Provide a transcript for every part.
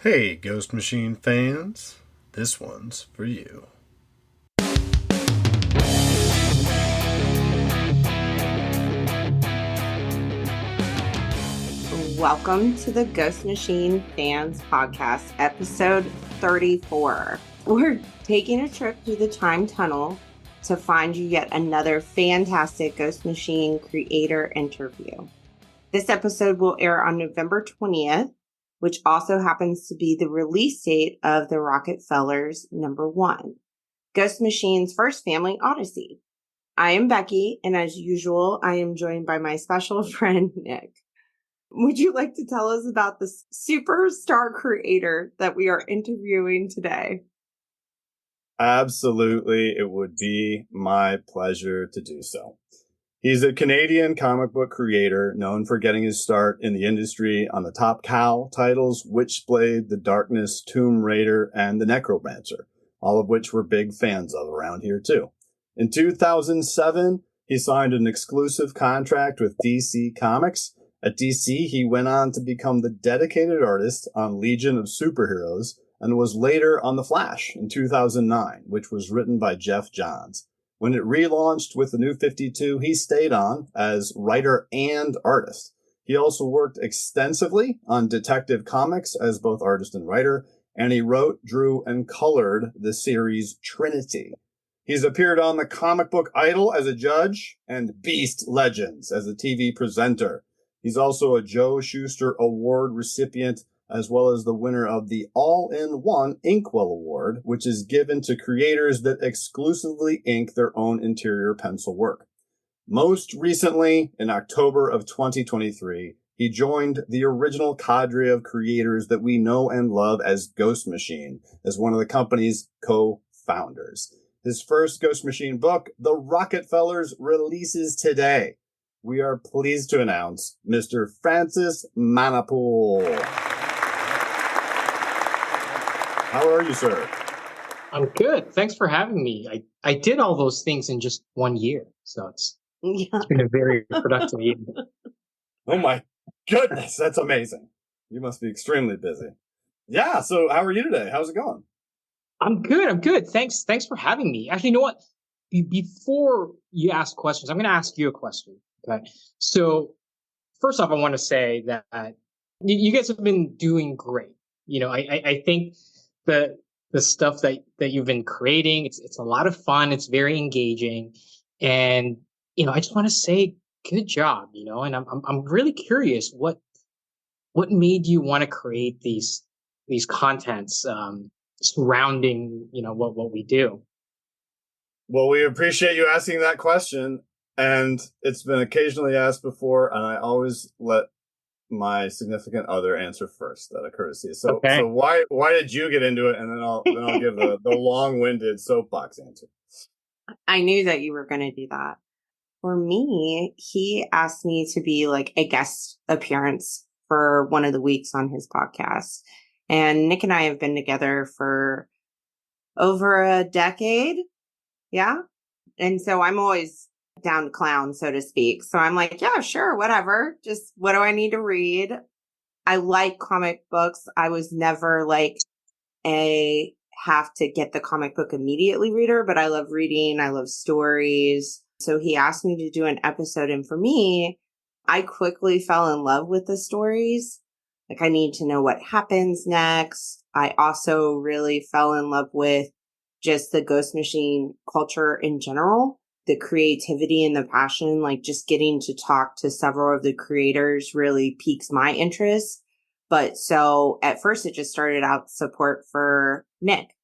Hey, Ghost Machine fans, this one's for you. Welcome to the Ghost Machine Fans Podcast, episode 34. We're taking a trip through the time tunnel to find you yet another fantastic Ghost Machine creator interview. This episode will air on November 20th, which also happens to be the release date of the Rocketfellers #1, Ghost Machine's first family odyssey. I am Becky, and as usual, I am joined by my special friend, Nick. Would you like to tell us about the superstar creator that we are interviewing today? Absolutely, it would be my pleasure to do so. He's a Canadian comic book creator known for getting his start in the industry on the top cow titles Witchblade, The Darkness, Tomb Raider, and The Necromancer, all of which we're big fans of around here too. In 2007, he signed an exclusive contract with DC Comics. At DC, he went on to become the dedicated artist on Legion of Superheroes and was later on The Flash in 2009, which was written by Jeff Johns. When it relaunched with the New 52, he stayed on as writer and artist. He also worked extensively on Detective Comics as both artist and writer, and he wrote, drew, and colored the series Trinity. He's appeared on The Comic Book Idol as a judge and Beast Legends as a TV presenter. He's also a Joe Shuster Award recipient, as well as the winner of the All-in-One Inkwell Award, which is given to creators that exclusively ink their own interior pencil work. Most recently, in October of 2023, he joined the original cadre of creators that we know and love as Ghost Machine, as one of the company's co-founders. His first Ghost Machine book, The Rocketfellers, releases today. We are pleased to announce Mr. Francis Manapul. How are you, sir? I'm good. Thanks for having me. I did all those things in just 1 year, so it's been a very productive year. Oh my goodness, that's amazing. You must be extremely busy. Yeah, so how are you today? How's it going? I'm good. Thanks for having me. Actually, you know what? Before you ask questions, I'm going to ask you a question. Okay. So first off, I want to say that you guys have been doing great. You know, I think the stuff that you've been creating, it's a lot of fun. It's very engaging. And, you know, I just want to say good job, you know, and I'm really curious what made you want to create these contents surrounding, you know, what we do. Well, we appreciate you asking that question. And it's been occasionally asked before, and I always let my significant other answer first, out of courtesy. So, Okay. So why did you get into it? And then I'll give the long-winded soapbox answer. I knew that you were going to do that. For me, he asked me to be like a guest appearance for one of the weeks on his podcast. And Nick and I have been together for over a decade. Yeah. And so I'm always down to clown, so to speak. So I'm like, yeah, sure, whatever. Just what do I need to read? I like comic books. I was never like a have to get the comic book immediately reader, but I love reading. I love stories. So he asked me to do an episode. And for me, I quickly fell in love with the stories. Like I need to know what happens next. I also really fell in love with just the Ghost Machine culture in general, the creativity and the passion. Like just getting to talk to several of the creators really piques my interest. But so at first it just started out support for Nick.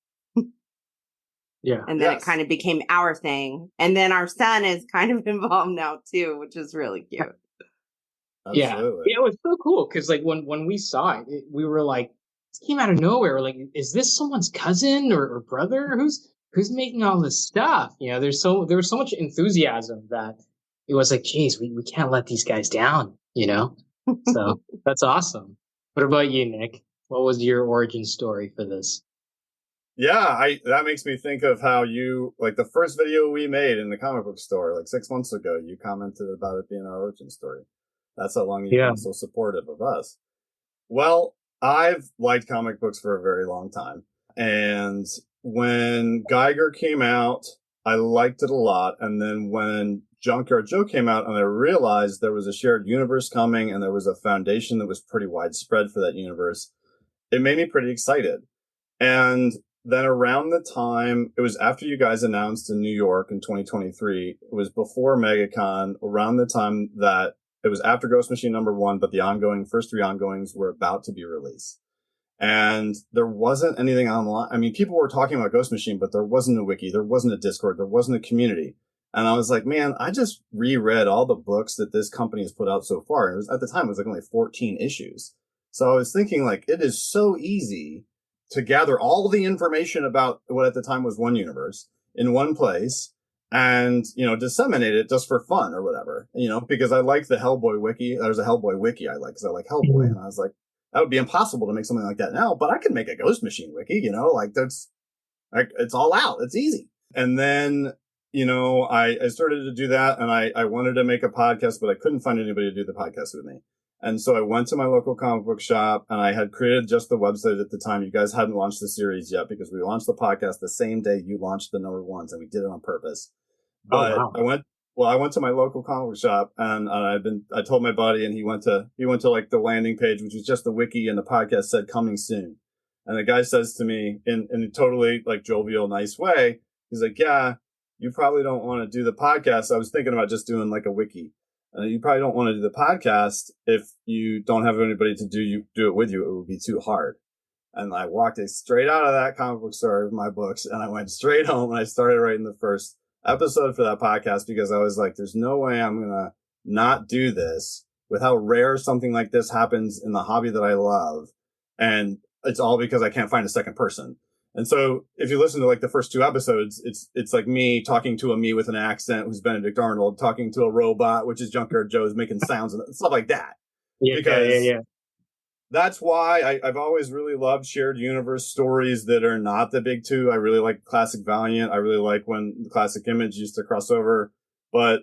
Yeah. And then it kind of became our thing. And then our son is kind of involved now too, which is really cute. Absolutely. Yeah, it was so cool because like when we saw it, we were like, it came out of nowhere. We're like, is this someone's cousin or brother? Who's making all this stuff? You know, there was so much enthusiasm that it was like, geez, we can't let these guys down, you know? So that's awesome. What about you, Nick? What was your origin story for this? Yeah, that makes me think of how you, like the first video we made in the comic book store, like 6 months ago, you commented about it being our origin story. That's how long you've been so supportive of us. Well, I've liked comic books for a very long time. And when Geiger came out, I liked it a lot. And then when Junkyard Joe came out and I realized there was a shared universe coming and there was a foundation that was pretty widespread for that universe, it made me pretty excited. And then around the time, it was after you guys announced in New York in 2023, it was before MegaCon, around the time that it was after Ghost Machine #1, but the first 3 ongoings were about to be released. And there wasn't anything online. I mean, people were talking about Ghost Machine, but there wasn't a wiki, there wasn't a Discord, there wasn't a community. And I was like, man, I just reread all the books that this company has put out so far. And it was, at the time, it was like only 14 issues. So I was thinking, like, it is so easy to gather all the information about what at the time was one universe in one place and, disseminate it just for fun or whatever, because I like the Hellboy wiki. There's a Hellboy wiki I like because I like Hellboy. And I was like, that would be impossible to make something like that now, but I can make a Ghost Machine wiki, that's like, it's all out. It's easy. And then, I started to do that and I wanted to make a podcast, but I couldn't find anybody to do the podcast with me. And so I went to my local comic book shop and I had created just the website at the time. You guys hadn't launched the series yet because we launched the podcast the same day you launched the #1s and we did it on purpose. But Oh, wow. I went to my local comic book shop and I told my buddy and he went to like the landing page, which was just the wiki and the podcast said coming soon. And the guy says to me in a totally like jovial, nice way, he's like, yeah, you probably don't want to do the podcast. I was thinking about just doing like a wiki. You probably don't want to do the podcast if you don't have anybody to do it with you. It would be too hard. And I walked straight out of that comic book store with my books and I went straight home and I started writing the first episode for that podcast because I was like, there's no way I'm going to not do this with how rare something like this happens in the hobby that I love. And it's all because I can't find a second person. And so if you listen to like the first 2 episodes, it's like me talking to a me with an accent who's Benedict Arnold, talking to a robot, which is Junkyard Joe's making sounds and stuff like that. Yeah. That's why I've always really loved shared universe stories that are not the big 2. I really like Classic Valiant. I really like when the Classic Image used to cross over. But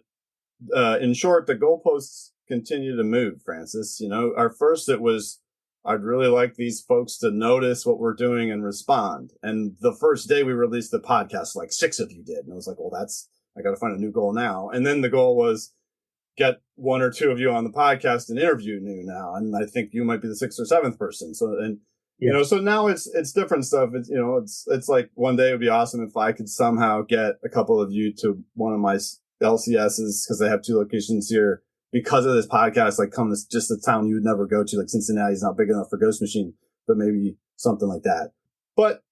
in short, the goalposts continue to move, Francis. At first it was, I'd really like these folks to notice what we're doing and respond. And the first day we released the podcast, like 6 of you did. And I was like, well, I got to find a new goal now. And then the goal was get 1 or 2 of you on the podcast and interview new now. And I think you might be the 6th or 7th person. So, and, so now it's different stuff. It's like one day it would be awesome if I could somehow get a couple of you to one of my LCSs because they have 2 locations here. Because of this podcast, like come to just a town you would never go to, like Cincinnati's not big enough for Ghost Machine, but maybe something like that. But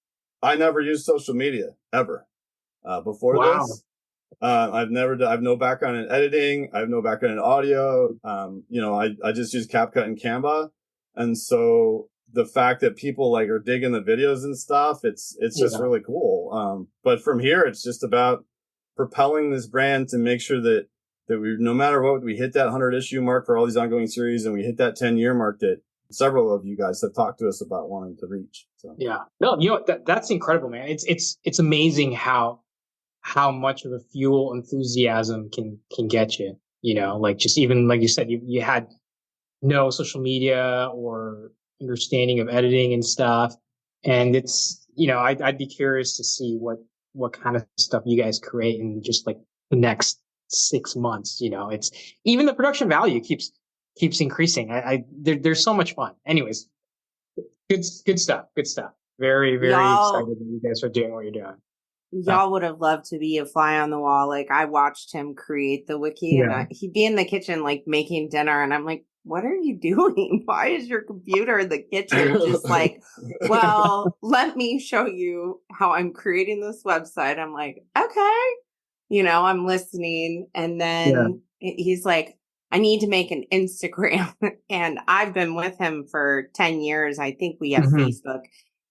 I never used social media ever. Before this, I have no background in editing. I have no background in audio. I just use CapCut and Canva. And so the fact that people like are digging the videos and stuff, it's just really cool. But from here, it's just about propelling this brand to make sure that we, no matter what, we hit that 100 issue mark for all these ongoing series and we hit that 10-year mark that several of you guys have talked to us about wanting to reach. So Yeah. No, that's incredible, man. It's amazing how much of a fuel enthusiasm can get you, like just even like you said, you had no social media or understanding of editing and stuff. And it's, I'd be curious to see what kind of stuff you guys create in just like the next 6 months. It's even the production value keeps increasing. There's so much fun. Anyways, good stuff. Very, very excited that you guys are doing what you're doing. Y'all would have loved to be a fly on the wall. Like I watched him create the wiki and he'd be in the kitchen, like making dinner. And I'm like, what are you doing? Why is your computer in the kitchen? Just like, well, let me show you how I'm creating this website. I'm like, okay, I'm listening. And then he's like, I need to make an Instagram. And I've been with him for 10 years. I think we have Facebook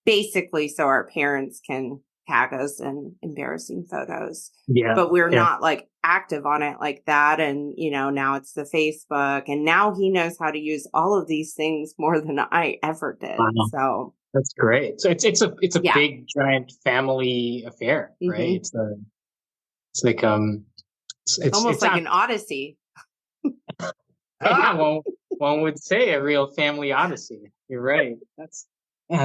basically so our parents can tag us in embarrassing photos. Yeah. But we're not like active on it like that. And, now it's the Facebook and now he knows how to use all of these things more than I ever did. So that's great. So it's a big giant family affair, right? It's like, it's almost like an odyssey. Yeah, one would say a real family odyssey. You're right. That's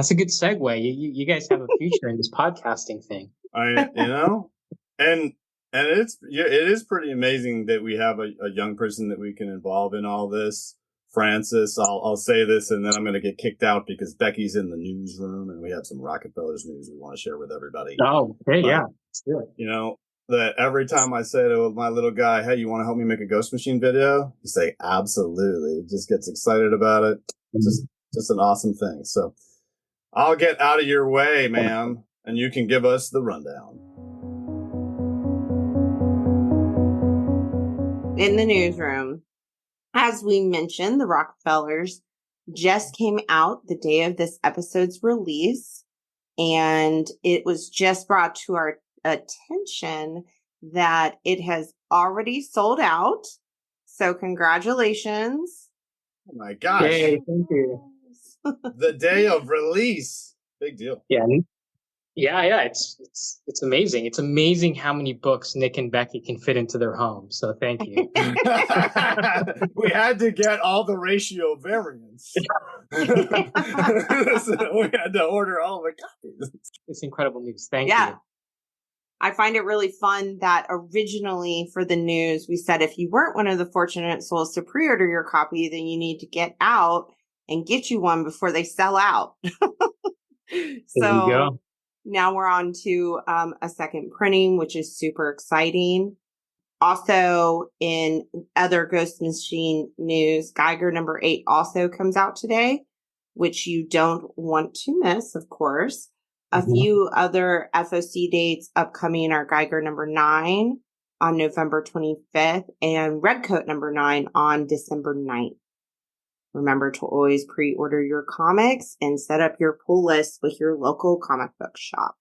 a good segue. You guys have a future in this podcasting thing. And it is pretty amazing that we have a young person that we can involve in all this. Francis, I'll say this, and then I'm going to get kicked out because Becky's in the newsroom, and we have some Rocketfellers news we want to share with everybody. Oh, okay, but, yeah, let's do it. That every time I say to my little guy, "Hey, you want to help me make a Ghost Machine video?" He say, "Absolutely." He just gets excited about it. It's just an awesome thing. So I'll get out of your way, ma'am, and you can give us the rundown. In the newsroom, as we mentioned, the Rockefellers just came out the day of this episode's release, and it was just brought to our attention that it has already sold out. So congratulations. Oh my gosh. Yay, thank you. The day of release. Big deal. Yeah, it's amazing. It's amazing how many books Nick and Becky can fit into their home. So thank you. We had to get all the ratio variants. We had to order all the copies. It's incredible news. Thank you. I find it really fun that originally for the news, we said if you weren't one of the fortunate souls to pre-order your copy, then you need to get out and get you one before they sell out. So now we're on to a second printing, which is super exciting. Also, in other Ghost Machine news, Geiger number 8 also comes out today, which you don't want to miss, of course. A few other FOC dates upcoming are Geiger number 9 on November 25th and Redcoat number 9 on December 9th. Remember to always pre-order your comics and set up your pull list with your local comic book shop.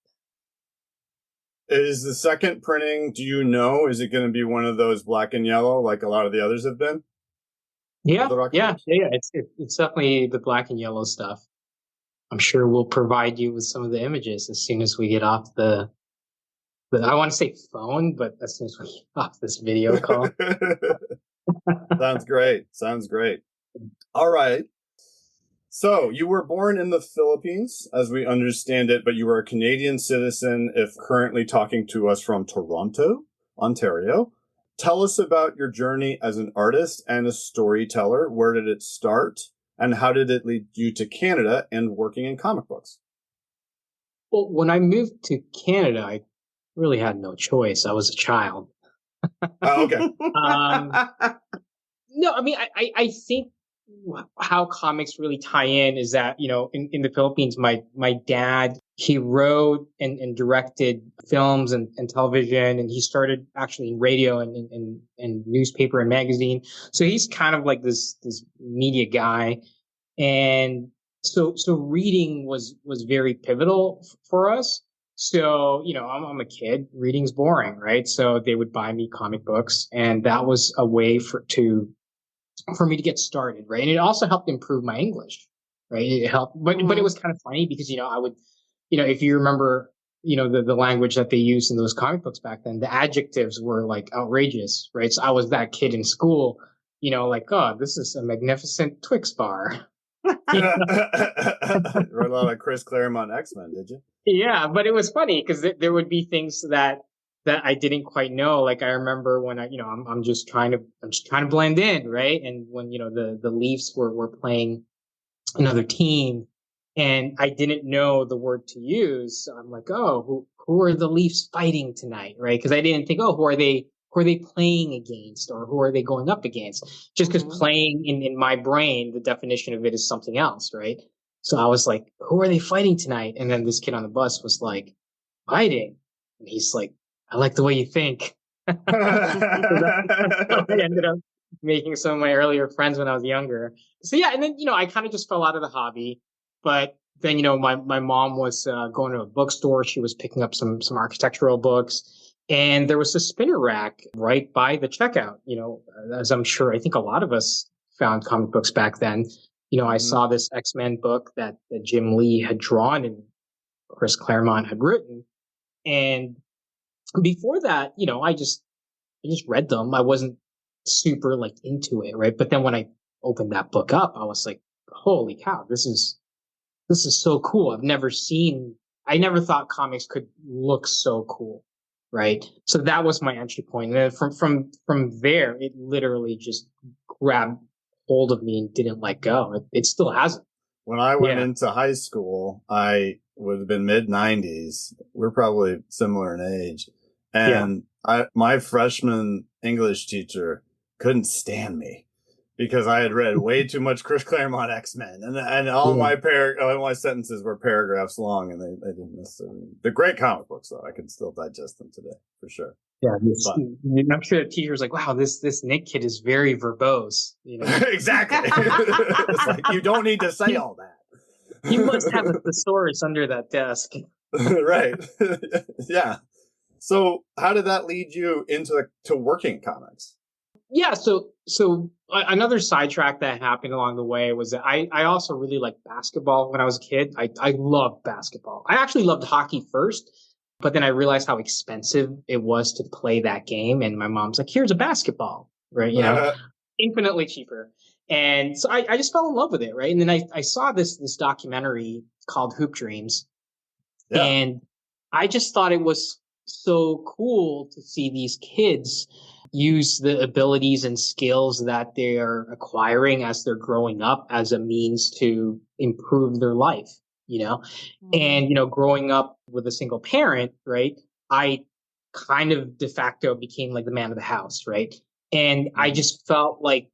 Is the second printing, do you know, is it going to be one of those black and yellow like a lot of the others have been? Yeah. It's definitely the black and yellow stuff. I'm sure we'll provide you with some of the images as soon as we get off the I want to say phone, but as soon as we get off this video call. Sounds great. All right. So you were born in the Philippines, as we understand it, but you were a Canadian citizen if currently talking to us from Toronto, Ontario. Tell us about your journey as an artist and a storyteller. Where did it start? And how did it lead you to Canada and working in comic books? Well, when I moved to Canada, I really had no choice. I was a child. Oh, okay. No, I mean, I think how comics really tie in is that, in the Philippines, my dad, he wrote and directed films and television, and he started actually in radio and newspaper and magazine. So he's kind of like this media guy. And so reading was very pivotal for us. So, I'm a kid, reading's boring, right? So they would buy me comic books, and that was a way for me to get started, right? And it also helped improve my English, right? It helped, but it was kind of funny because, I would, if you remember, the language that they used in those comic books back then, the adjectives were like outrageous, right? So I was that kid in school, like, oh, this is a magnificent Twix bar. You read a lot of Chris Claremont X-Men, did you? Yeah, but it was funny because there would be things that I didn't quite know. Like I remember when I'm just trying to blend in, right? And when the Leafs were playing another team, and I didn't know the word to use, so I'm like, oh, who are the Leafs fighting tonight, right? Because I didn't think, oh, who are they playing against, or who are they going up against? Just because playing in my brain, the definition of it is something else, right? So I was like, who are they fighting tonight? And then this kid on the bus was like, fighting, and he's like, I like the way you think. So I ended up making some of my earlier friends when I was younger. So yeah, and then I kind of just fell out of the hobby. But then my mom was going to a bookstore. She was picking up some architectural books, and there was a spinner rack right by the checkout. As I'm sure I think a lot of us found comic books back then. I saw this X-Men book that Jim Lee had drawn and Chris Claremont had written, and before that, I just read them. I wasn't super like into it, right? But then when I opened that book up, I was like, holy cow, this is so cool. I never thought comics could look so cool. Right. So that was my entry point. And then from there, it literally just grabbed hold of me and didn't let go. It still hasn't. When I went Yeah. into high school, I would have been mid 90s. We're probably similar in age. And my freshman English teacher couldn't stand me because I had read way too much Chris Claremont X-Men, and all my sentences were paragraphs long, and they didn't necessarily. They're great comic books, though. I can still digest them today for sure. Yeah, I'm sure the teacher's like, "Wow, this Nick kid is very verbose." You know, exactly. It's like you don't need to say all that. You must have a thesaurus under that desk. Right. Yeah. So, how did that lead you into working comics? Yeah, so another sidetrack that happened along the way was that I also really liked basketball when I was a kid. I loved basketball. I actually loved hockey first, but then I realized how expensive it was to play that game. And my mom's like, here's a basketball, right? You know, infinitely cheaper. And so I just fell in love with it, right? And then I saw this documentary called Hoop Dreams. Yeah. And I just thought it was so cool to see these kids use the abilities and skills that they are acquiring as they're growing up as a means to improve their life, you know? And, you know, growing up with a single parent, right? I kind of de facto became like the man of the house, right? And I just felt like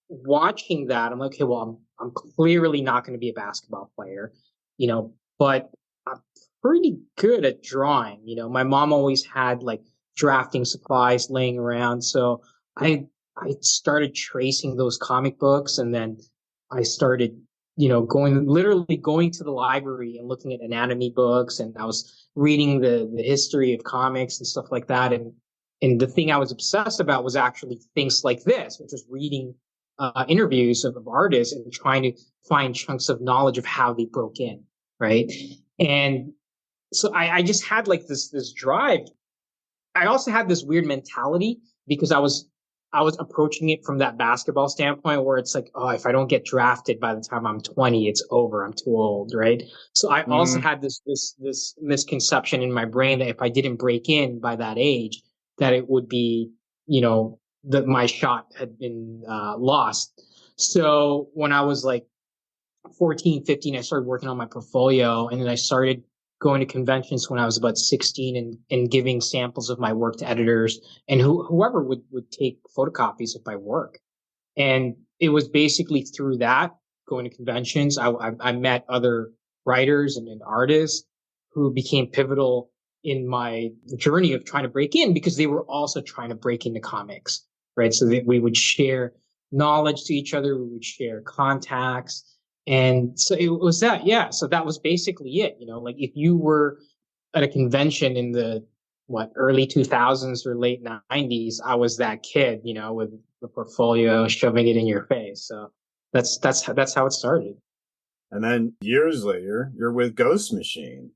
watching that, I'm like, okay, well, I'm clearly not going to be a basketball player, you know, but I'm pretty good at drawing. You know, my mom always had like drafting supplies laying around. So I started tracing those comic books, and then I started, you know, literally going to the library and looking at anatomy books, and I was reading the history of comics and stuff like that. And the thing I was obsessed about was actually things like this, which was reading interviews of artists and trying to find chunks of knowledge of how they broke in. Right. And so I just had like this drive. I also had this weird mentality because I was approaching it from that basketball standpoint where it's like, oh, if I don't get drafted by the time I'm 20, it's over. I'm too old, right? So I also had this misconception in my brain that if I didn't break in by that age, that it would be, you know, that my shot had been lost. So when I was like 14, 15, I started working on my portfolio, and then I started going to conventions when I was about 16 and giving samples of my work to editors and whoever would take photocopies of my work. And it was basically through that, going to conventions, I met other writers and artists who became pivotal in my journey of trying to break in, because they were also trying to break into comics, right? So that we would share knowledge to each other, we would share contacts. And so it was that, yeah. So that was basically it, you know, like if you were at a convention in the early 2000s or late 90s, I was that kid, you know, with the portfolio, shoving it in your face. So that's how it started. And then years later, you're with Ghost Machine.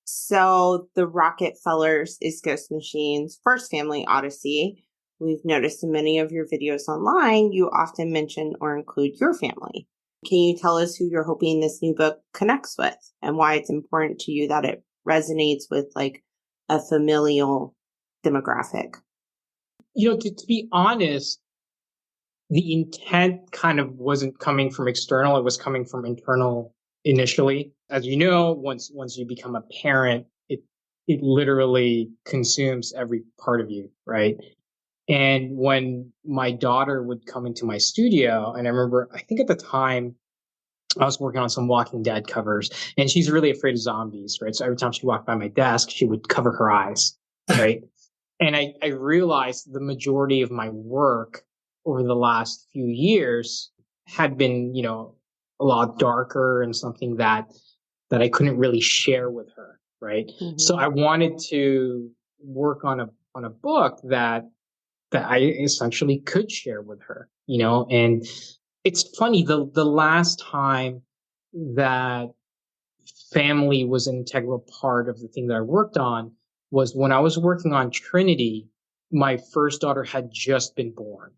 So the Rocketfellers is Ghost Machine's first family odyssey. We've noticed in many of your videos online, you often mention or include your family. Can you tell us who you're hoping this new book connects with and why it's important to you that it resonates with like a familial demographic? You know, to be honest, the intent kind of wasn't coming from external. It was coming from internal initially. As you know, once you become a parent, it literally consumes every part of you, right? And when my daughter would come into my studio, and I remember, I think at the time, I was working on some Walking Dead covers, and she's really afraid of zombies, right? So every time she walked by my desk, she would cover her eyes, right? And I realized the majority of my work over the last few years had been, you know, a lot darker and something that I couldn't really share with her, right? Mm-hmm. So I wanted to work on a book that I essentially could share with her, you know. And it's funny, the last time that family was an integral part of the thing that I worked on was when I was working on Trinity. My first daughter had just been born,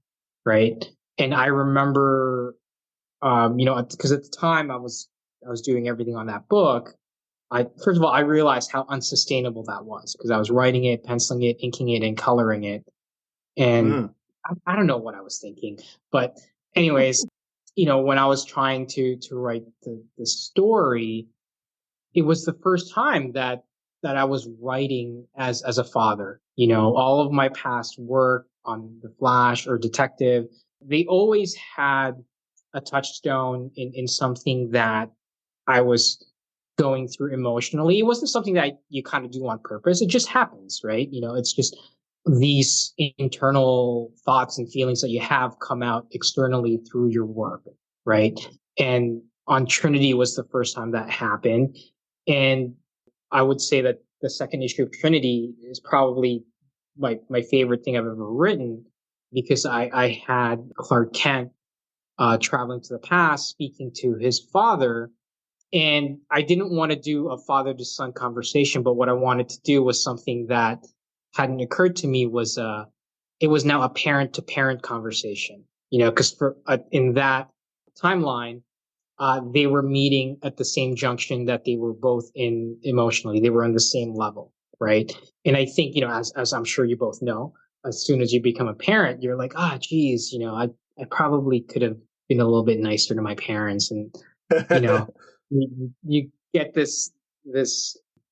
right? And I remember because at the time I was doing everything on that book. First of all, I realized how unsustainable that was because I was writing it, penciling it, inking it, and coloring it. And Mhm. I don't know what I was thinking, but anyways, when I was trying to write the story, it was the first time that I was writing as a father. All of my past work on The Flash or Detective, they always had a touchstone in something that I was going through emotionally. It wasn't something that you kind of do on purpose. It just happens, right? It's just these internal thoughts and feelings that you have come out externally through your work, right? And on Trinity was the first time that happened. And I would say that the second issue of Trinity is probably my favorite thing I've ever written because I had Clark Kent traveling to the past, speaking to his father. And I didn't want to do a father to son conversation, but what I wanted to do was something that hadn't occurred to me was it was now a parent to parent conversation, because for in that timeline, they were meeting at the same junction that they were both in emotionally. They were on the same level, right? And I think, as I'm sure you both know, as soon as you become a parent, you're like, geez, I probably could have been a little bit nicer to my parents. And, you know, you get this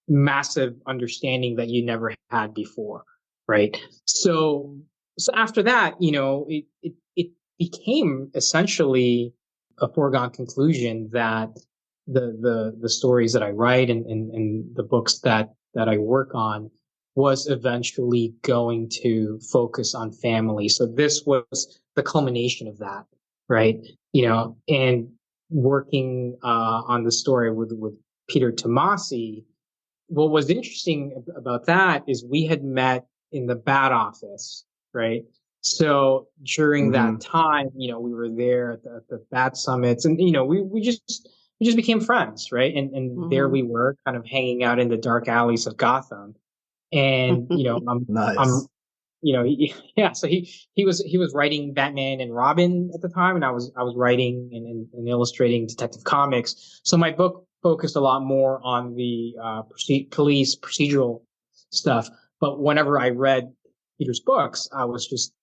massive understanding that you never had before, right? So after that, it became essentially a foregone conclusion that the stories that I write and the books that I work on was eventually going to focus on family. So this was the culmination of that, right? And working on the story with Peter Tomasi, what was interesting about that is we had met in the Bat Office, right? So during that Mhm. time, we were there at the Bat Summits, and we just became friends, right? And there Mhm. we were, kind of hanging out in the dark alleys of Gotham, and I'm Nice. yeah. So he was writing Batman and Robin at the time, and I was writing and illustrating Detective Comics. So my book focused a lot more on the police procedural stuff. But whenever I read Peter's books, I was just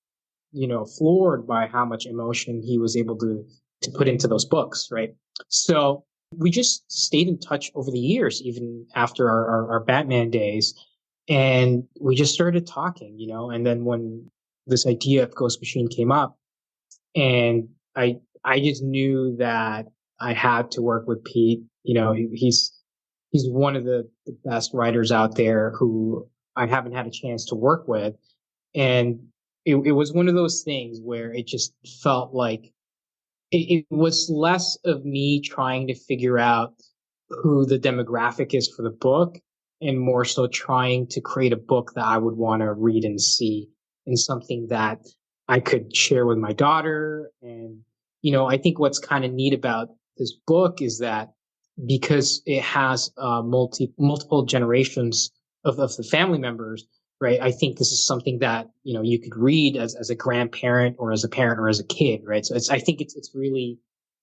floored by how much emotion he was able to put into those books, right? So we just stayed in touch over the years, even after our Batman days, and we just started talking, and then when this idea of Ghost Machine came up, and I just knew that I had to work with Pete. He's one of the best writers out there who I haven't had a chance to work with. And it was one of those things where it just felt like it was less of me trying to figure out who the demographic is for the book and more so trying to create a book that I would want to read and see and something that I could share with my daughter. And, I think what's kind of neat about this book is that because it has multiple generations of the family members, right? I think this is something that you could read as a grandparent or as a parent or as a kid, right? So I think it's really,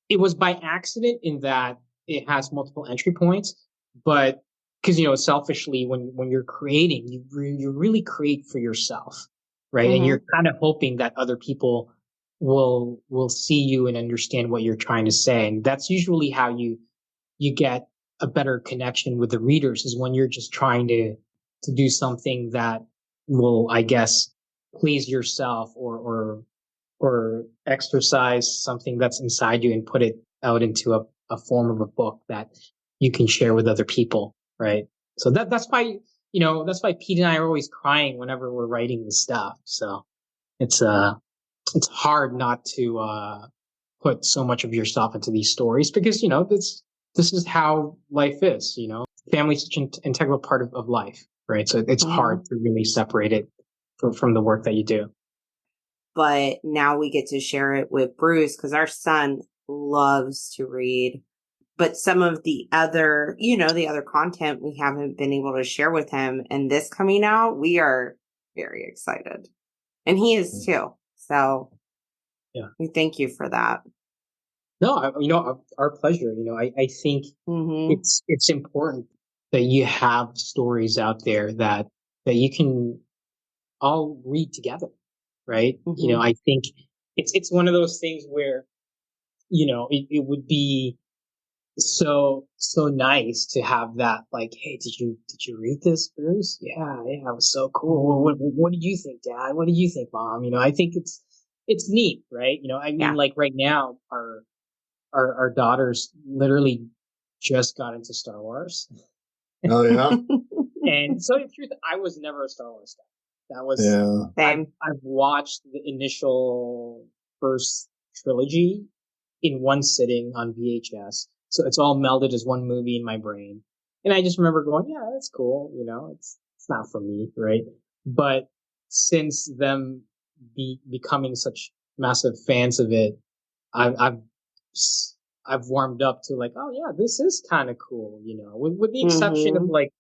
it was by accident in that it has multiple entry points, but because selfishly when you're creating, you really create for yourself, right? And you're Mhm. kind of hoping that other people will see you and understand what you're trying to say, and that's usually how you get a better connection with the readers is when you're just trying to do something that will, I guess, please yourself or exercise something that's inside you and put it out into a form of a book that you can share with other people, right? So that's why Pete and I are always crying whenever we're writing this stuff. So it's it's hard not to put so much of yourself into these stories because this is how life is. Family is such an integral part of life, right? So it's hard Mhm. to really separate it from the work that you do. But now we get to share it with Bruce because our son loves to read. But some of the other content we haven't been able to share with him. And this coming out, we are very excited. And he is too. So Yeah. we thank you for that. No, our pleasure. I think Mm-hmm. it's important that you have stories out there that you can all read together, right? Mm-hmm. I think it's one of those things where it would be so nice to have that, like, hey, did you read this, Bruce? Yeah, it was so cool. What did you think, Dad? What did you think, Mom? I think it's neat, right? I mean, Yeah. like right now our daughters literally just got into Star Wars. Oh yeah, And so the truth, I was never a Star Wars guy. That was yeah. Same. I've watched the initial first trilogy in one sitting on VHS. So it's all melded as one movie in my brain. And I just remember going, yeah, that's cool. It's not for me, right? But since them becoming such massive fans of it, I've I've warmed up to like, oh yeah, this is kind of cool, with the exception of Mm-hmm. like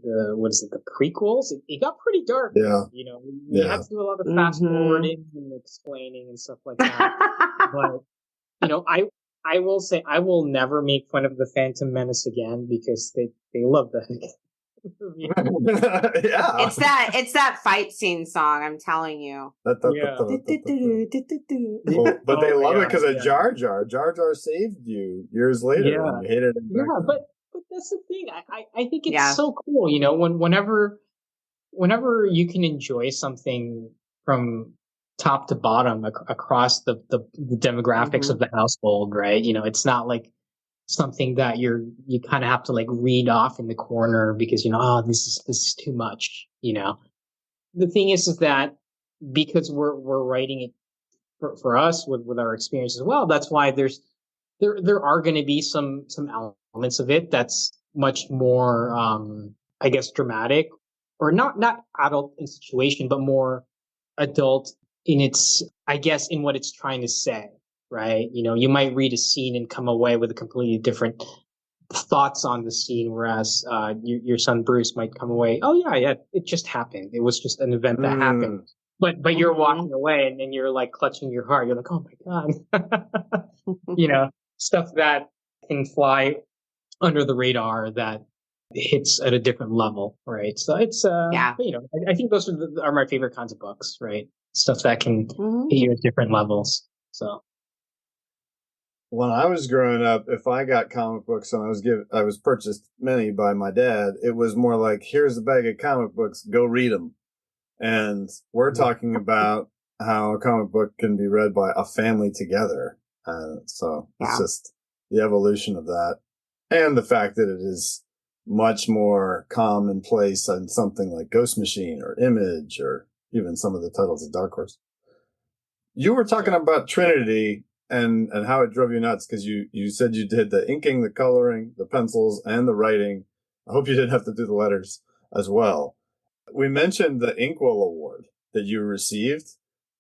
the what is it, the prequels? It got pretty dark Yeah. there. We had Yeah. to do a lot of fast Mm-hmm. forwarding and explaining and stuff like that. But I will say I will never make fun of the Phantom Menace again because they love the heck out of the movie. Yeah. It's that fight scene song, I'm telling you. Yeah. Well, but they Oh my love it god. because of Yeah. Jar Jar. Jar Jar saved you years later, and Yeah. you hated him Yeah. back then. But that's the thing. I think it's Yeah. so cool. Whenever you can enjoy something from top to bottom across the demographics Mm-hmm. of the household, right? It's not like something that you kind of have to like read off in the corner because oh, this is too much. The thing is that because we're writing it for us with our experience as well. That's why there are going to be some elements of it that's much more I guess dramatic, or not adult in situation, but more adult in its, I guess, in what it's trying to say, right? You might read a scene and come away with a completely different thoughts on the scene, whereas your son Bruce might come away, oh yeah, it just happened. It was just an event that happened. Mm. But you're Mm-hmm. walking away and you're like clutching your heart. You're like, oh my god, stuff that can fly under the radar that hits at a different level, right? So it's Yeah. I think those are my favorite kinds of books, right? Stuff that can Mm-hmm. hit you at different levels. So When I was growing up, if I got comic books and I was purchased many by my dad, it was more like, here's a bag of comic books, go read them. And we're talking about how a comic book can be read by a family together. So it's Yeah. just the evolution of that. And the fact that it is much more commonplace than something like Ghost Machine or Image or even some of the titles of Dark Horse. You were talking about Trinity and how it drove you nuts because you said you did the inking, the coloring, the pencils, and the writing. I hope you didn't have to do the letters as well. We mentioned the Inkwell Award that you received,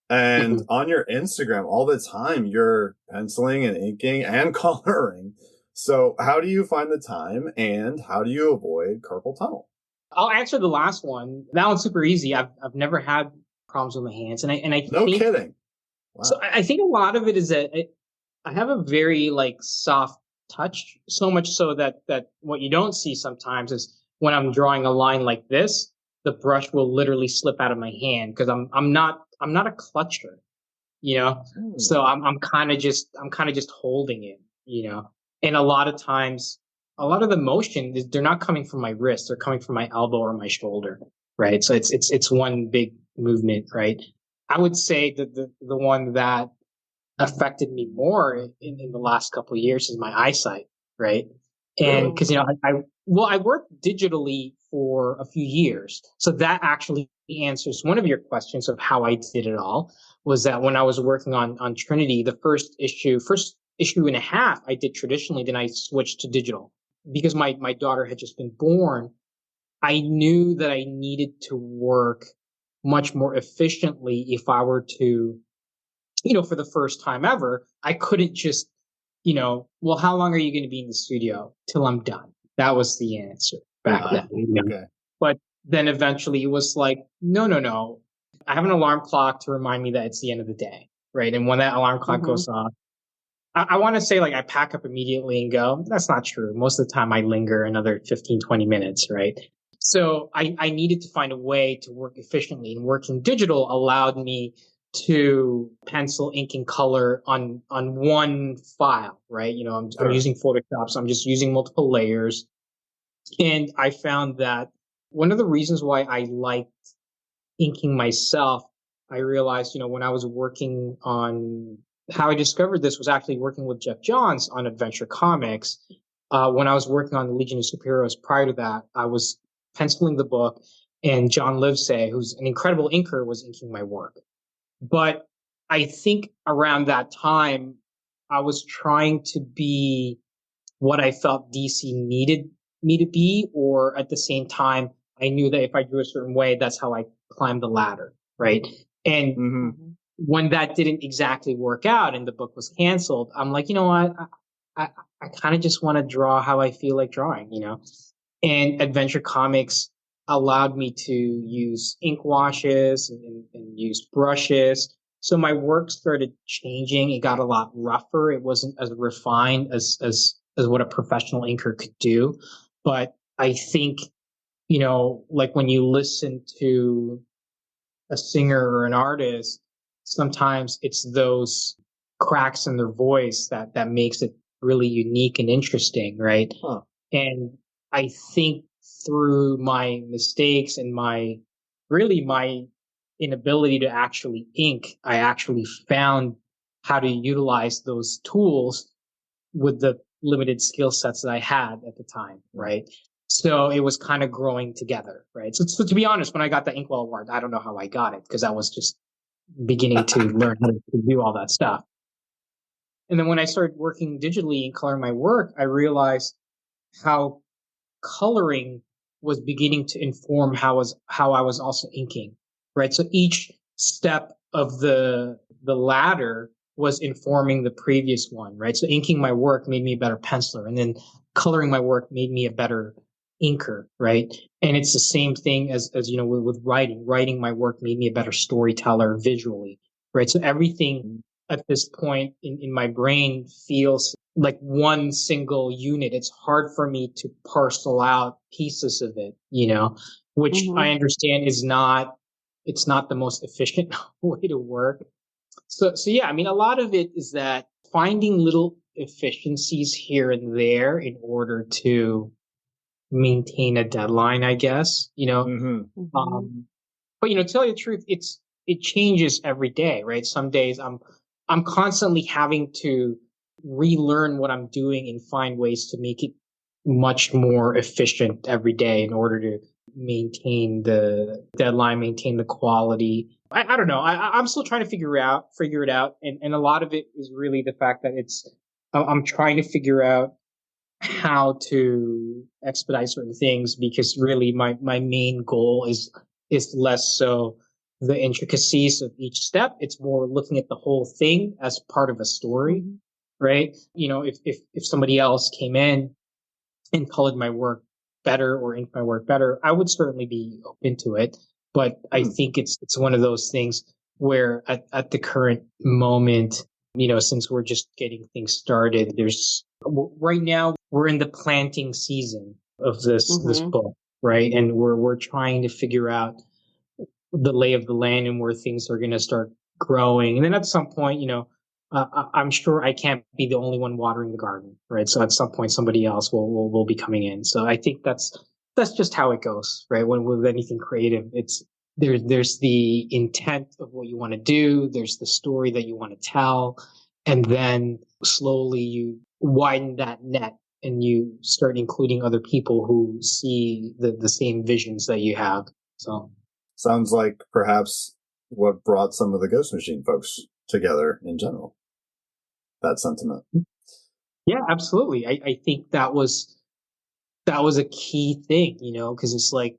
and on your Instagram all the time you're penciling and inking and coloring. So how do you find the time, and how do you avoid carpal tunnel? I'll answer the last one. That one's super easy. I've never had problems with my hands, and I No think kidding. so. Wow. I think a lot of it is that I have a very like soft touch, so much so that what you don't see sometimes is when I'm drawing a line like this, the brush will literally slip out of my hand because I'm not a clutcher, so I'm kind of just holding it, and a lot of times, a lot of the motion they're not coming from my wrist, they're coming from my elbow or my shoulder, right? So it's one big movement, right? I would say that the one that affected me more in the last couple of years is my eyesight, right? And Really? because I worked digitally for a few years, so that actually answers one of your questions of how I did it all. Was that when I was working on Trinity, the first issue and a half I did traditionally, then I switched to digital because my daughter had just been born. I knew that I needed to work much more efficiently if I were to, for the first time ever, I couldn't just, well, how long are you going to be in the studio till I'm done? That was the answer back then. Okay. But then eventually it was like, no, no, no. I have an alarm clock to remind me that it's the end of the day, right? And when that alarm clock Mm-hmm. goes off, I want to say like I pack up immediately and go. That's not true. Most of the time I linger another 15, 20 minutes, right? So I needed to find a way to work efficiently, and working digital allowed me to pencil, ink, and color on one file, right? I'm Sure. using Photoshop, so I'm just using multiple layers. And I found that one of the reasons why I liked inking myself, I realized, when I was working on how I discovered this was actually working with Jeff Johns on Adventure Comics. When I was working on the Legion of Superheroes prior to that, I was penciling the book, and John Livesay, who's an incredible inker, was inking my work. But I think around that time, I was trying to be what I felt DC needed me to be, or at the same time, I knew that if I drew a certain way, that's how I climbed the ladder, right? And Mm-hmm. when that didn't exactly work out and the book was canceled, I'm like, you know what? I kind of just want to draw how I feel like drawing. And Adventure Comics allowed me to use ink washes and use brushes. So my work started changing. It got a lot rougher. It wasn't as refined as what a professional inker could do. But I think, like when you listen to a singer or an artist, sometimes it's those cracks in their voice that makes it really unique and interesting, right? Huh. And I think through my mistakes and my inability to actually ink, I actually found how to utilize those tools with the limited skill sets that I had at the time, right? So it was kind of growing together, right? So to be honest, when I got the Inkwell Award, I don't know how I got it because I was just beginning to learn how to do all that stuff. And then when I started working digitally and coloring my work, I realized how coloring was beginning to inform how I was also inking, right? So each step of the ladder was informing the previous one, right? So inking my work made me a better penciler, and then coloring my work made me a better inker, right? And it's the same thing as with writing. Writing my work made me a better storyteller visually, right? So everything at this point in my brain feels like one single unit. It's hard for me to parcel out pieces of it, which I understand it's not the most efficient way to work. So yeah, I mean, a lot of it is that finding little efficiencies here and there in order to maintain a deadline, I guess, Mm-hmm. but to tell you the truth, it changes every day, right? Some days I'm constantly having to relearn what I'm doing and find ways to make it much more efficient every day in order to maintain the deadline, maintain the quality. I don't know. I'm still trying to figure it out. And a lot of it is really the fact that I'm trying to figure out how to expedite certain things, because really my main goal is less so the intricacies of each step. It's more looking at the whole thing as part of a story, right? If somebody else came in and colored my work better or inked my work better, I would certainly be open to it. But I think it's one of those things where at the current moment, since we're just getting things started, right now we're in the planting season of this book, right? And we're trying to figure out the lay of the land and where things are going to start growing. And then at some point, I'm sure I can't be the only one watering the garden, right? So at some point, somebody else will be coming in. So I think that's just how it goes, right? When with anything creative, there's the intent of what you want to do, there's the story that you want to tell, and then slowly you widen that net and you start including other people who see the same visions that you have. So Sounds like perhaps what brought some of the Ghost Machine folks together in general. That sentiment. yeah, absolutely. I think that was a key thing, because it's like,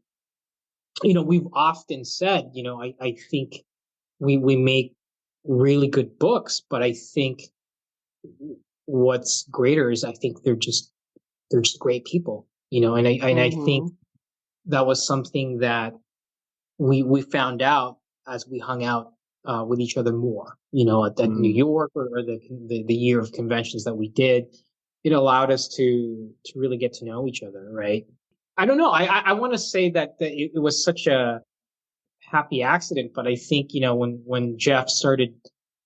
we've often said, I think we make really good books, but I think what's greater is I think they're just great people, and I think that was something that we found out as we hung out with each other more, at New York or the year of conventions that we did. It allowed us to really get to know each other, right? I don't know. I want to say that it was such a happy accident, but I think, when Jeff started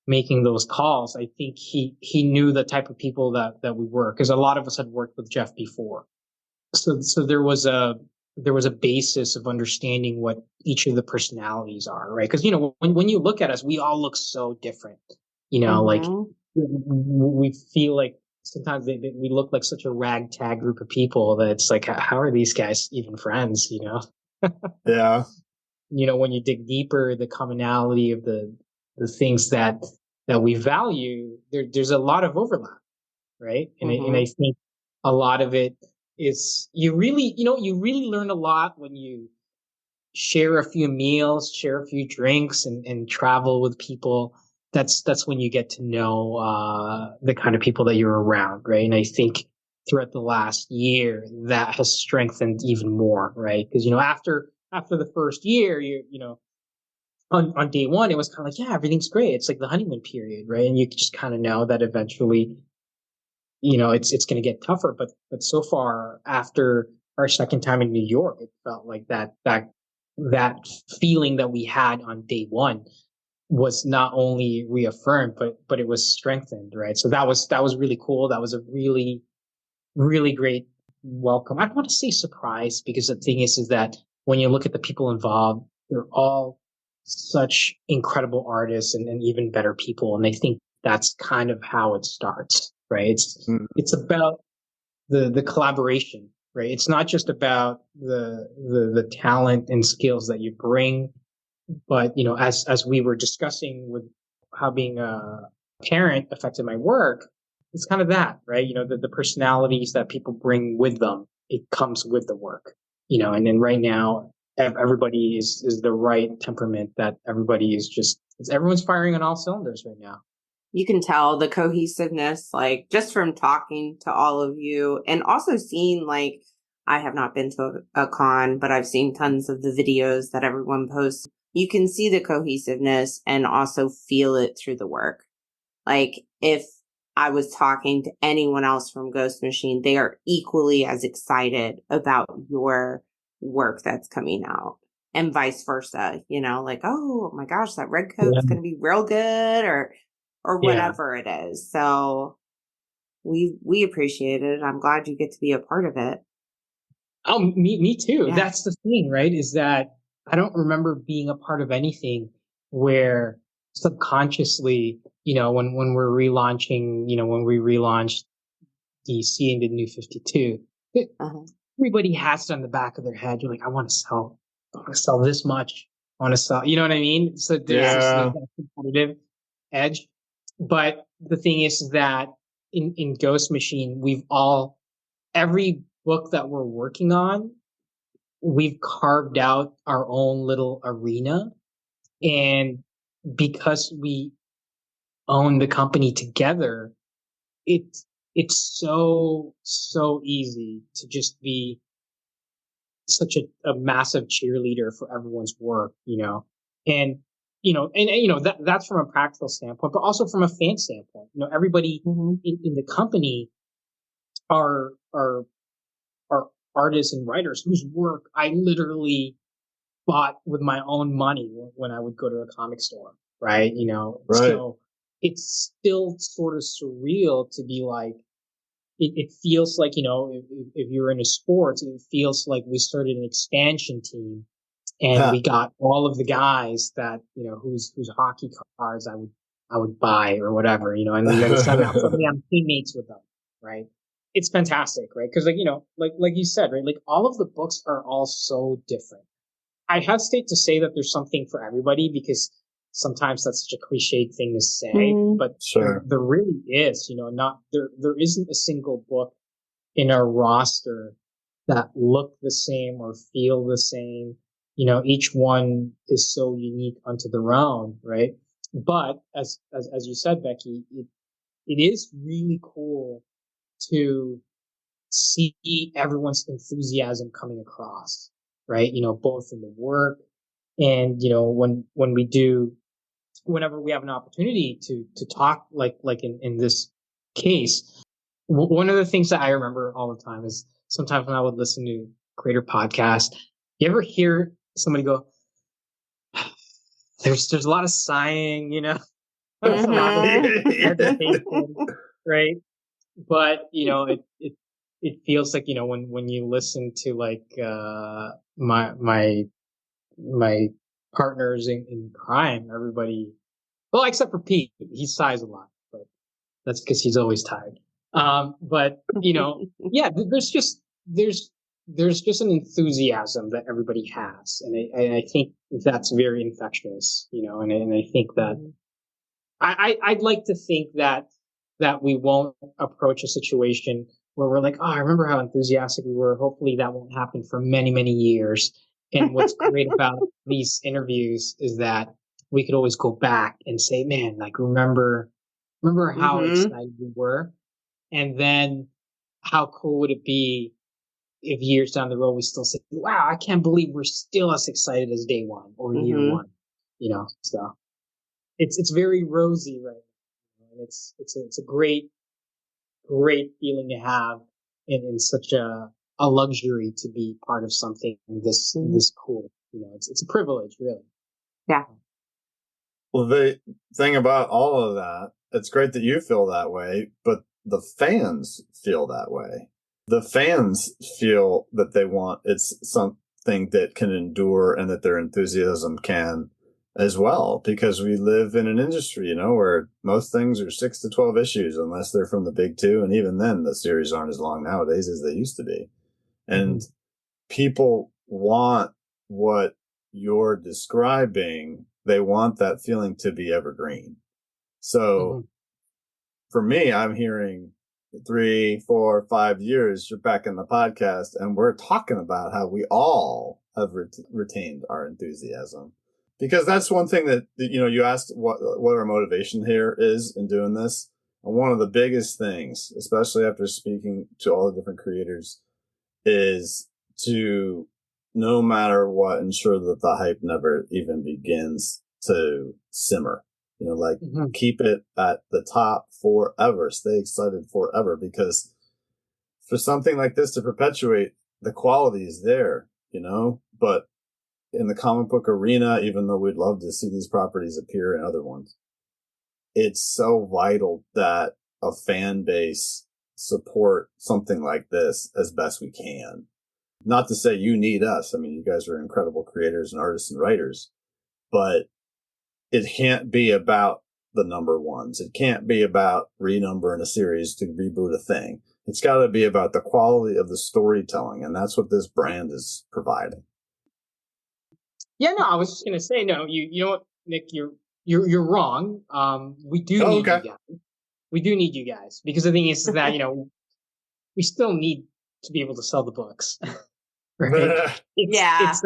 making those calls, I think he knew the type of people that we were, because a lot of us had worked with Jeff before. So there was a basis of understanding what each of the personalities are, right? Because, when you look at us, we all look so different, like we feel like sometimes we look like such a ragtag group of people that it's like, how are these guys even friends, Yeah. When you dig deeper, the commonality of the things that we value, there's a lot of overlap, right? And I think a lot of it is you really learn a lot when you share a few meals, share a few drinks, and travel with people. That's when you get to know the kind of people that you're around, right? And I think throughout the last year that has strengthened even more, right? Because after the first year, on day one, it was kind of like, yeah, everything's great. It's like the honeymoon period, right? And you just kind of know that eventually, it's going to get tougher. But so far, after our second time in New York, it felt like that feeling that we had on day one was not only reaffirmed, but it was strengthened, right? So that was really cool. That was a really, really great welcome. I don't want to say surprise, because the thing is that when you look at the people involved, they're all such incredible artists and even better people. And I think that's kind of how it starts, right? It's about the collaboration, right? It's not just about the talent and skills that you bring, but as we were discussing with how being a parent affected my work, it's kind of that, right? The personalities that people bring with them, it comes with the work, and then right now, everybody is the right temperament, that everybody everyone's firing on all cylinders right now. You can tell the cohesiveness, like just from talking to all of you, and also seeing, like, I have not been to a con, but I've seen tons of the videos that everyone posts. You can see the cohesiveness and also feel it through the work. Like, if I was talking to anyone else from Ghost Machine, they are equally as excited about your work that's coming out, and vice versa, like, oh my gosh, that red coat's going to be real good, or whatever it is. So we appreciate it. I'm glad you get to be a part of it. Oh, me too. Yeah. That's the thing, right? Is that I don't remember being a part of anything where subconsciously, when we're relaunching, when we relaunched DC and the New 52, everybody has it on the back of their head. You're like, I want to sell this much. I want to sell, you know what I mean? So there's this competitive edge. But the thing is that in Ghost Machine, every book that we're working on, we've carved out our own little arena. And because we own the company together, it's so easy to just be such a massive cheerleader for everyone's work, and that's from a practical standpoint, but also from a fan standpoint. Everybody in the company are artists and writers whose work I literally bought with my own money when I would go to a comic store, right? So it's still sort of surreal to be like, it feels like, if you're into sports, it feels like we started an expansion team and we got all of the guys that, whose hockey cards I would buy or whatever, and then suddenly I'm teammates with them, right? It's fantastic, right? Because like you said, right? Like all of the books are all so different. I hesitate to say that there's something for everybody, because sometimes that's such a cliched thing to say, but there really is, not there isn't a single book in our roster that look the same or feel the same. Each one is so unique unto their own, right? But as you said, Becky, it is really cool to see everyone's enthusiasm coming across, right? Both in the work and, when we do whenever we have an opportunity to talk, like in this case, one of the things that I remember all the time is sometimes when I would listen to creator podcast, you ever hear somebody go, there's a lot of sighing, there's a lot of hesitation, right? But it feels like, when you listen to like my partners in crime, everybody, well, except for Pete, he sighs a lot, but that's because he's always tired. But yeah, there's just an enthusiasm that everybody has, and I think that's very infectious, and I think that I'd like to think that we won't approach a situation where we're like, oh, I remember how enthusiastic we were. Hopefully that won't happen for many, many years. And what's great about these interviews is that we could always go back and say, man, like, remember how excited we were. And then how cool would it be if years down the road we still say, wow, I can't believe we're still as excited as day one or year one, so it's very rosy right now. And it's a great feeling to have in such a luxury to be part of something this cool. It's a privilege, really. Yeah. Well, the thing about all of that, it's great that you feel that way, but the fans feel that way. The fans feel that they want it's something that can endure and that their enthusiasm can as well, because we live in an industry, where most things are 6 to 12 issues, unless they're from the big two. And even then, the series aren't as long nowadays as they used to be. And people want what you're describing. They want that feeling to be evergreen. So for me, I'm hearing 3, 4, 5 years, you're back in the podcast and we're talking about how we all have retained our enthusiasm. Because that's one thing that, you asked what our motivation here is in doing this. And one of the biggest things, especially after speaking to all the different creators, is to, no matter what, ensure that the hype never even begins to simmer. Keep it at the top forever. Stay excited forever, because for something like this to perpetuate, the quality is there, but in the comic book arena, even though we'd love to see these properties appear in other ones, it's so vital that a fan base support something like this as best we can. Not to say you need us. I mean, you guys are incredible creators and artists and writers, but it can't be about the number ones. It can't be about renumbering a series to reboot a thing. It's got to be about the quality of the storytelling, and that's what this brand is providing. Yeah, no, I was just gonna say, no, you know what, Nick, you're wrong. We do need you guys. We do need you guys, because the thing is that we still need to be able to sell the books, right? It's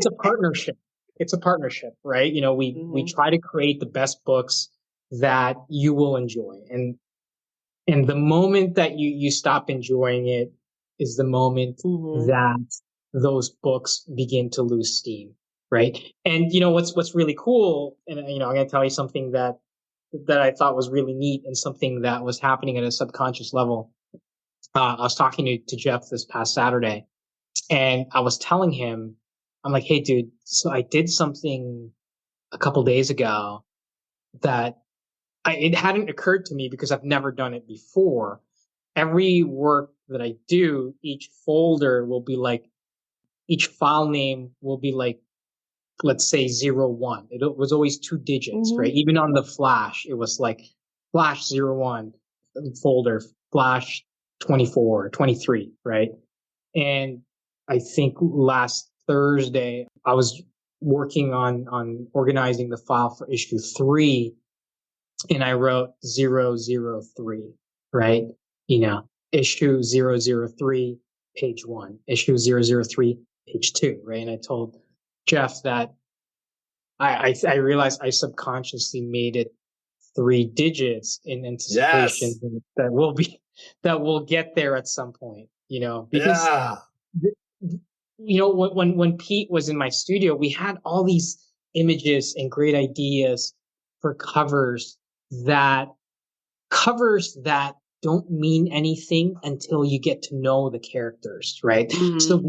a partnership. It's a partnership, right? We try to create the best books that you will enjoy, and the moment that you stop enjoying it is the moment that those books begin to lose steam, right? And what's really cool, and I'm going to tell you something that I thought was really neat, and something that was happening at a subconscious level. I was talking to Jeff this past Saturday, and I was telling him, I'm like, hey, dude, so I did something a couple days ago that it hadn't occurred to me because I've never done it before. Every work that I do, each folder will be like, each file name will be like, let's say 01. It was always 2 digits, right? Even on the Flash, it was like Flash 01 folder, Flash 24, 23, right? And I think last Thursday, I was working on organizing the file for issue 3, and I wrote 003, right? Issue 003, page 1, issue 003, page 2, right? And I told Jeff that I realized I subconsciously made it 3 digits in anticipation that we'll get there at some point, because when Pete was in my studio, we had all these images and great ideas for covers that don't mean anything until you get to know the characters, right? So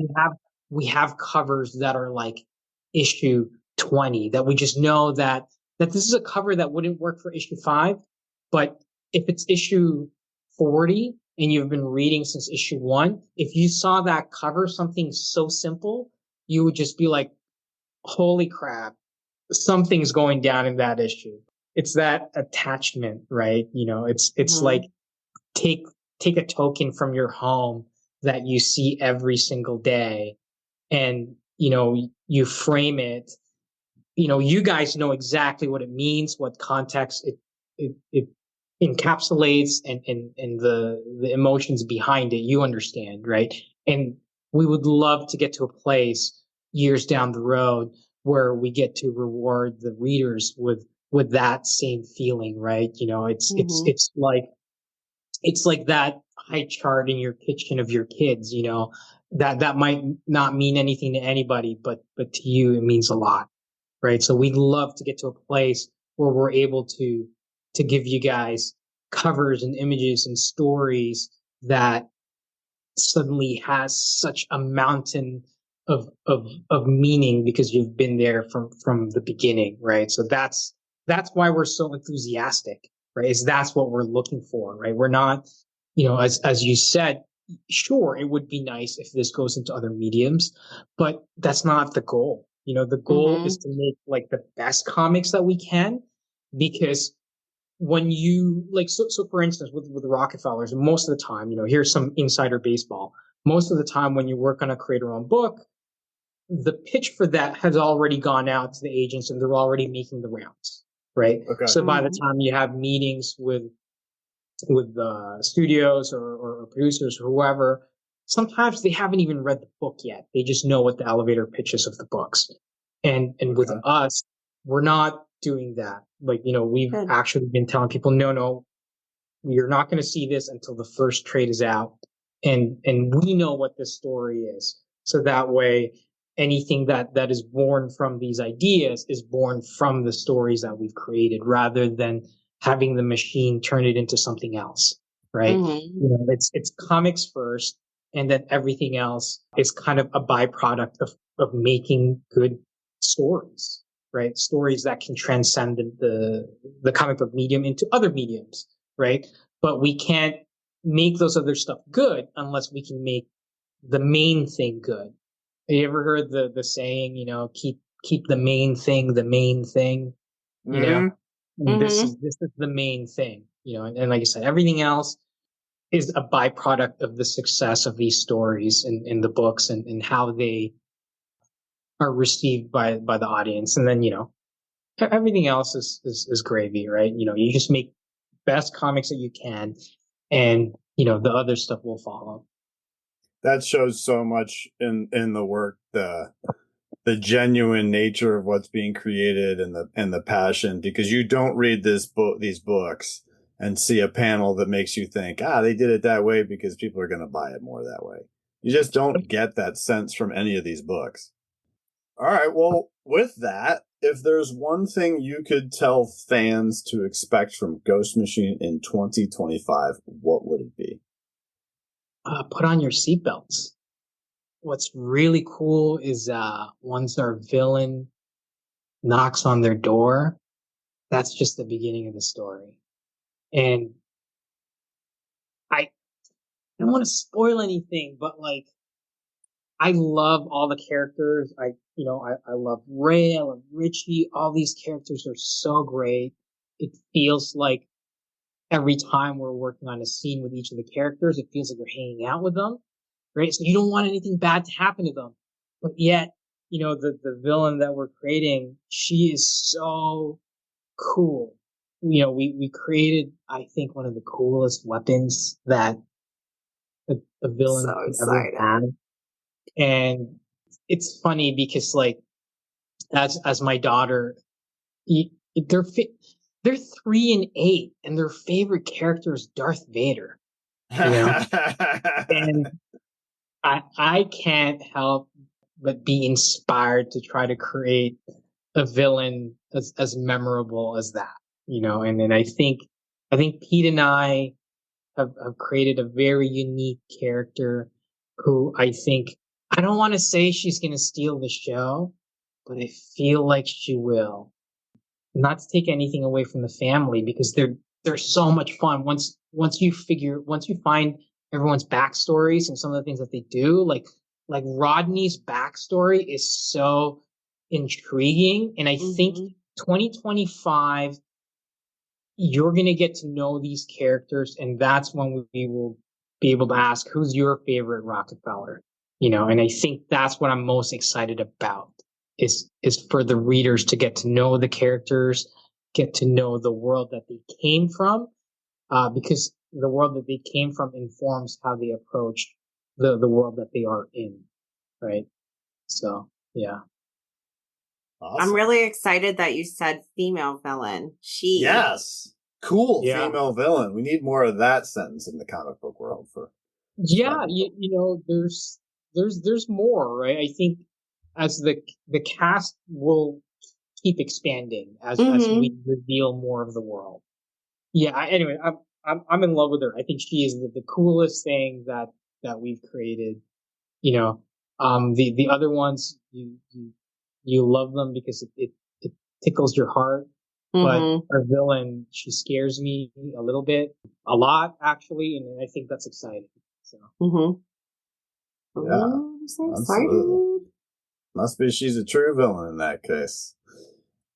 we have covers that are like issue 20 that we just know that this is a cover that wouldn't work for issue 5, but if it's issue 40 and you've been reading since issue 1, if you saw that cover, something so simple, you would just be like, holy crap, something's going down in that issue. It's that attachment, right? It's like take a token from your home that you see every single day, and you frame it. You guys know exactly what it means, what context it encapsulates, and the emotions behind it. You understand, right? And we would love to get to a place years down the road where we get to reward the readers with that same feeling, right? It's like that high chart in your kitchen of your kids, that might not mean anything to anybody, but to you it means a lot, right? So we'd love to get to a place where we're able to give you guys covers and images and stories that suddenly has such a mountain of meaning because you've been there from the beginning, right? So that's why we're so enthusiastic, right? Is that's what we're looking for, right? We're not, as you said, sure, it would be nice if this goes into other mediums, but that's not the goal. The goal is to make like the best comics that we can, because when you like, so for instance, with the Rocketfellers, most of the time, here's some insider baseball. Most of the time when you work on a creator-owned book, the pitch for that has already gone out to the agents and they're already making the rounds, right? Okay. So by the time you have meetings with studios or producers or whoever, sometimes they haven't even read the book yet. They just know what the elevator pitches of the books. And with us, we're not doing that. Like, we've actually been telling people, no, you're not going to see this until the first trade is out. And we know what this story is. So that way, anything that is born from these ideas is born from the stories that we've created, rather than having the machine turn it into something else, right? It's comics first, and then everything else is kind of a byproduct of making good stories, right? Stories that can transcend the comic book medium into other mediums, right? But we can't make those other stuff good unless we can make the main thing good. Have you ever heard the saying, keep the main thing the main thing? This is the main thing, and like I said, everything else is a byproduct of the success of these stories in the books and how they are received by the audience. And then, everything else is gravy, right? You just make best comics that you can, and the other stuff will follow. That shows so much in the work, the genuine nature of what's being created and the passion, because you don't read these books and see a panel that makes you think, they did it that way because people are going to buy it more that way. You just don't get that sense from any of these books. All right. Well, with that, if there's one thing you could tell fans to expect from Ghost Machine in 2025, what would it be? Put on your seatbelts. What's really cool is once our villain knocks on their door, that's just the beginning of the story. And I don't want to spoil anything, but like, I love all the characters. I love Ray, I love Richie. All these characters are so great. It feels like every time we're working on a scene with each of the characters, it feels like you're hanging out with them, right? So you don't want anything bad to happen to them. But yet, the villain that we're creating, she is so cool. We created, I think, one of the coolest weapons that a villain could ever have. And it's funny because, like, as my daughter, they're 3 and 8, and their favorite character is Darth Vader. And I can't help but be inspired to try to create a villain as memorable as that, and then I think Pete and I have created a very unique character who I don't want to say she's going to steal the show, but I feel like she will. Not to take anything away from the family, because they're so much fun. Once you find everyone's backstories and some of the things that they do, like Rodney's backstory is so intriguing. And I think 2025, you're going to get to know these characters, and that's when we will be able to ask, who's your favorite Rockefeller? And I think that's what I'm most excited about is for the readers to get to know the characters, get to know the world that they came from, because the world that they came from informs how they approach the world that they are in, right? So, yeah. Awesome. I'm really excited that you said female villain. She. Yes. Cool. Yeah. Female villain. We need more of that sentence in the comic book world for. Yeah. There's more, right? I think as the cast will keep expanding as we reveal more of the world. Yeah. Anyway, I'm in love with her. I think she is the coolest thing that we've created. The other ones you love them because it tickles your heart. But our villain, she scares me a lot actually, and I think that's exciting. So. Yeah, I'm so absolutely. excited. Must be she's a true villain in that case.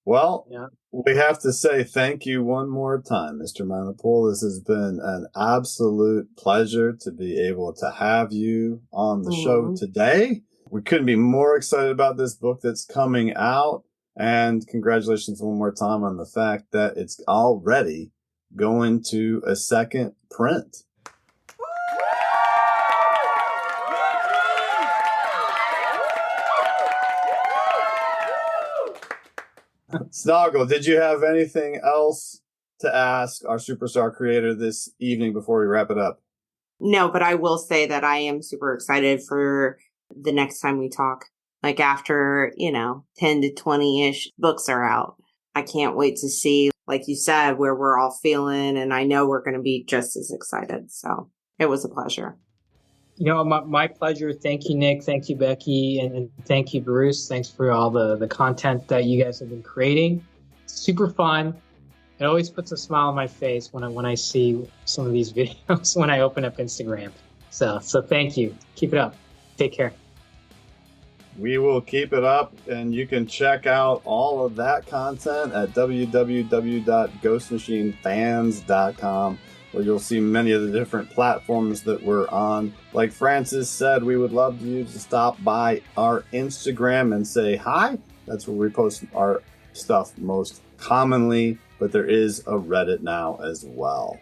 Well, we have to say thank you one more time, Mr. Manapul. This has been an absolute pleasure to be able to have you on the show today. We couldn't be more excited about this book that's coming out. And congratulations one more time on the fact that it's already going to a second print. Snoggle, did you have anything else to ask our superstar creator this evening before we wrap it up? No, but I will say that I am super excited for the next time we talk. Like after, 10 to 20-ish books are out. I can't wait to see, like you said, where we're all feeling. And I know we're going to be just as excited. So it was a pleasure. My pleasure. Thank you, Nick. Thank you, Becky. And thank you, Bruce. Thanks for all the content that you guys have been creating. Super fun. It always puts a smile on my face when I see some of these videos when I open up Instagram. So thank you. Keep it up. Take care. We will keep it up, and you can check out all of that content at www.ghostmachinefans.com, where you'll see many of the different platforms that we're on. Like Francis said, we would love you to stop by our Instagram and say hi. That's where we post our stuff most commonly, but there is a Reddit now as well.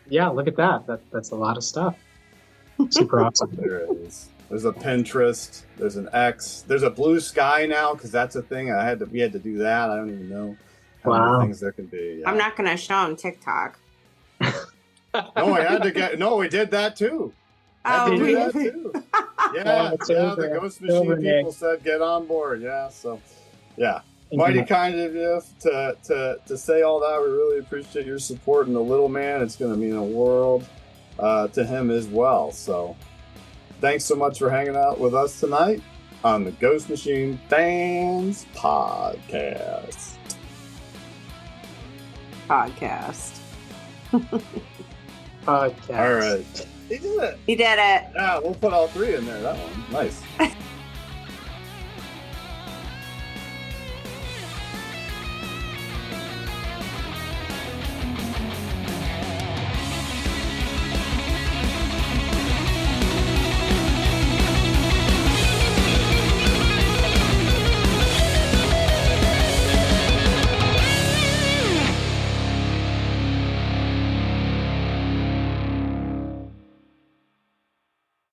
Yeah, look at that. That's a lot of stuff. Super awesome. There it is. There's a Pinterest. There's an X. There's a Blue Sky now, because that's a thing. We had to do that. I don't even know how many things there can be. Yeah. I'm not going to show him TikTok. No, we did that too. Oh, we we did that too. Yeah, the Ghost Machine people said get on board. Yeah, so yeah. Mighty kind of you to say all that. We really appreciate your support in the little man. It's going to mean a world to him as well. So thanks so much for hanging out with us tonight on the Ghost Machine Fans Podcast. Podcast. All right. He did it. He did it. Yeah, we'll put all three in there. That one. Nice.